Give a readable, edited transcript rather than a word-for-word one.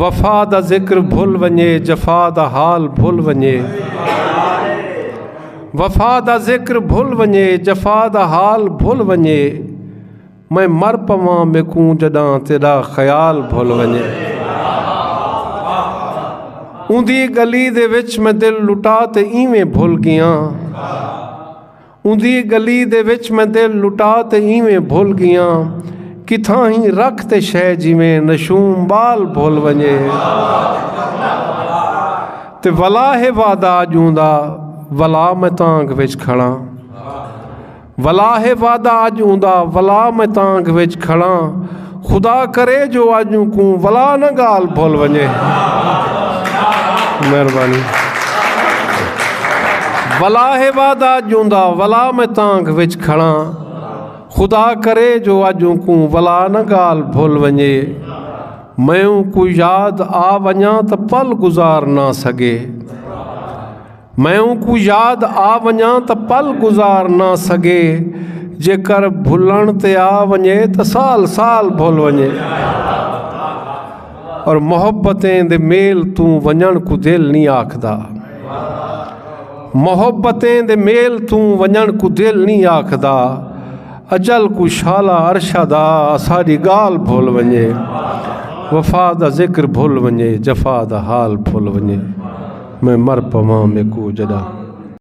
वफ़ा दा ज़िक्र भुल वञे जफ़ा दा हाल भुल वञे वफ़ा दा ज़िक्र भुल वञे जफ़ा दा हाल भुल वञे मैं मर पवां मेकूं जॾां तेरा ख़याल भुल वञे उंदी गली दे विच मैं दिल लुटा ते इवें भुल गया उंदी गली दे विच मैं दिल लुटा ते इवें भुल गया किथां ही रख ते शै जिवें नशूम बाल भुल वञे ते वला है वादा अजूंदा वला मैं तांग विच खड़ा वला है वादा अजूंदा वला मैं तांग विच खड़ा खुदा करे जो अजू को वला न गाल भुल वञे मेहरबानी वला है वादा अजूंदा वला मैं तांग विच खड़ा खुदा करे जो अजू को वला न गाल भुल वञे मैं को याद आ वञा त पल गुज़ार ना सके मैं को याद आ वञा त पल गुज़ार ना सके जेकर भुलण ते आ वञे त साल साल भुल वञे और मोहब्बतें दे मेल तू वञण को दिल नहीं आखदा मोहब्बतें दे मेल तू वञण को दिल नहीं आखदा अजल को शाला अरशदा सारी गाल भुल वञे वफ़ा दा ज़िक्र भुल वञे जफ़ा दा हाल भुल वञे मैं मर पवां मेकू जॾां